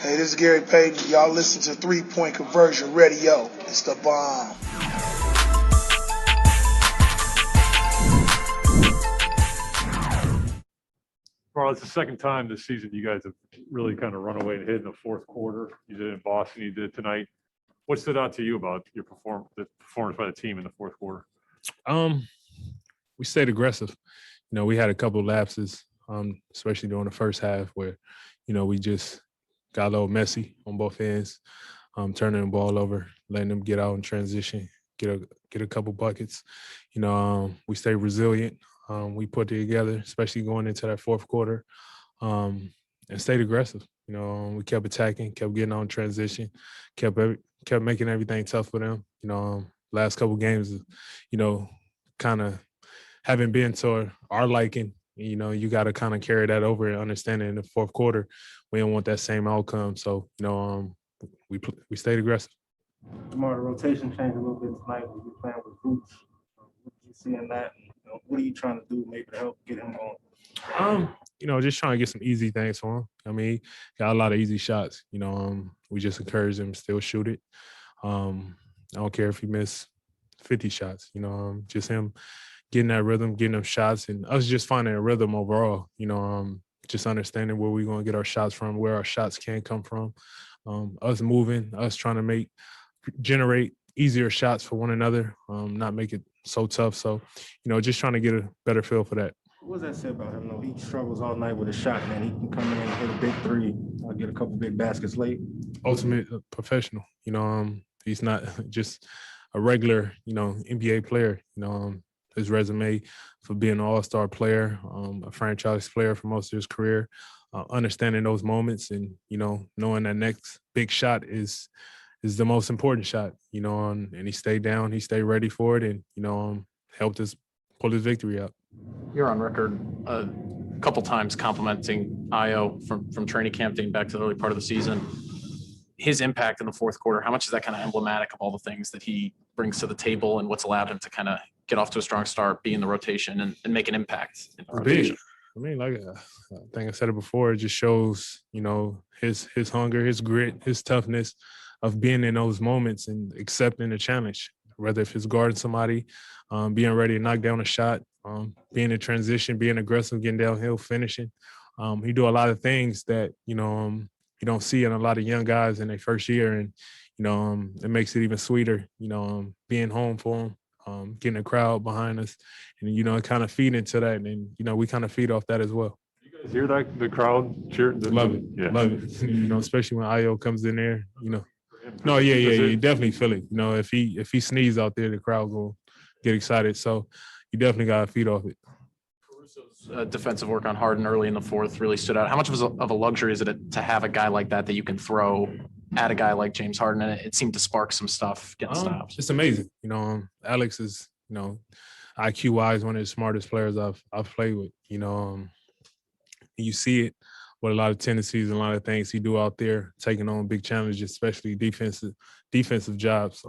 Hey, this is Gary Payton. Y'all listen to 3-Point Conversion Radio. It's the bomb. Well, it's the second time this season you guys have really kind of run away and hit in the fourth quarter. You did it in Boston, you did it tonight. What stood out to you about the performance by the team in the fourth quarter? We stayed aggressive. You know, we had a couple of lapses, especially during the first half where, you know, we just got a little messy on both ends, turning the ball over, letting them get out in transition, get a couple buckets. You know, we stayed resilient. We put it together, especially going into that fourth quarter, and stayed aggressive. You know, we kept attacking, kept getting on transition, kept making everything tough for them. You know, last couple games, you know, kind of haven't been to our liking. You know, you got to kind of carry that over and understand it in the fourth quarter. We don't want that same outcome. So, you know, we stayed aggressive. DeMar, the rotation changed a little bit tonight when you're playing with Boots. What do you see in that? You know, what are you trying to do maybe to help get him going? You know, just trying to get some easy things for him. I mean, he got a lot of easy shots. You know, we just encourage him to still shoot it. I don't care if he missed 50 shots. You know, just him getting that rhythm, getting them shots, and us just finding a rhythm overall. You know, just understanding where we're going to get our shots from, where our shots can come from. Us moving, us trying to generate easier shots for one another, not make it so tough. So, you know, just trying to get a better feel for that. What does that say about him? He struggles all night with a shot, man. He can come in and hit a big three, get a couple big baskets late. Ultimate professional. You know, he's not just a regular, you know, NBA player. You know, his resume for being an all-star player, a franchise player for most of his career, understanding those moments and, you know, knowing that next big shot is the most important shot, you know, and he stayed down, he stayed ready for it and, you know, helped us pull his victory out. You're on record a couple times complimenting Io from training camp dating back to the early part of the season. His impact in the fourth quarter, how much is that kind of emblematic of all the things that he brings to the table and what's allowed him to kind of get off to a strong start, be in the rotation and make an impact in the rotation? I mean, like I think I said it before, it just shows, you know, his hunger, his grit, his toughness of being in those moments and accepting the challenge, whether if it's guarding somebody, being ready to knock down a shot, being in transition, being aggressive, getting downhill, finishing. He do a lot of things that, you know, you don't see in a lot of young guys in their first year. And, you know, it makes it even sweeter, you know, being home for him. Getting a crowd behind us and, you know, kind of feed into that. And, you know, we kind of feed off that as well. You guys hear that? The crowd cheer? Love it. Yeah. Love it. You know, especially when Io comes in there, you know. No, yeah. You definitely feel it. You know, if he sneezes out there, the crowd will get excited. So you definitely got to feed off it. Caruso's defensive work on Harden early in the fourth really stood out. How much of a luxury is it to have a guy like that you can throw at a guy like James Harden, and it seemed to spark some stuff getting stops? It's amazing. You know, Alex is, you know, IQ-wise, one of the smartest players I've played with. You know, you see it with a lot of tendencies and a lot of things he do out there, taking on big challenges, especially defensive jobs.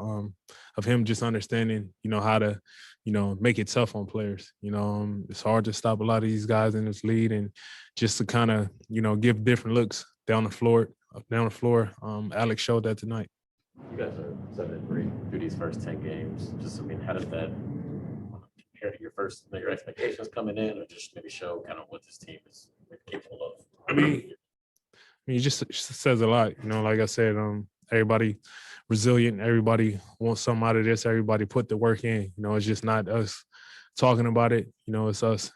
Of him just understanding, you know, how to, you know, make it tough on players. You know, it's hard to stop a lot of these guys in this lead, and just to kind of, you know, give different looks down the floor. Alex showed that tonight. You guys are 7-3 through these first 10 games. Just, I mean, how does that compare to your expectations coming in, or just maybe show kind of what this team is capable of? I mean, it just says a lot. You know, like I said, everybody resilient. Everybody wants something out of this. Everybody put the work in. You know, it's just not us talking about it. You know, it's us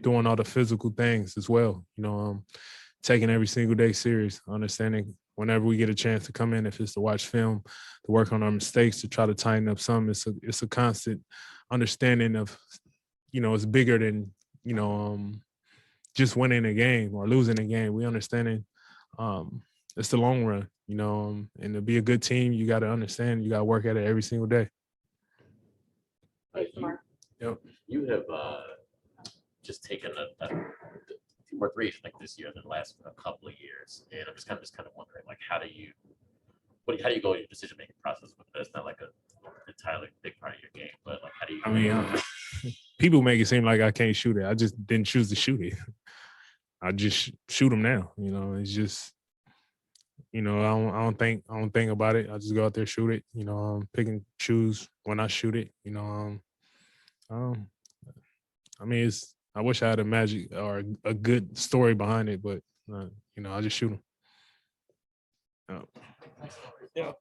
doing all the physical things as well. You know, taking every single day serious, understanding whenever we get a chance to come in, if it's to watch film, to work on our mistakes, to try to tighten up some. It's a constant understanding of, you know, it's bigger than, you know, just winning a game or losing a game. We understanding it's the long run, you know, and to be a good team, you got to understand, you got to work at it every single day. You have just taken a few more threes, I think, this year than the last couple of years, and I'm just kind of wondering, like, how do you go in your decision making process with it? It's not like a entirely big part of your game, but like, how do you? I mean, people make it seem like I can't shoot it. I just didn't choose to shoot it. I just shoot them now. You know, it's just I don't think about it. I just go out there, shoot it. Pick and choose when I shoot it. I mean, I wish I had a magic or a good story behind it, but I just shoot them. Yeah.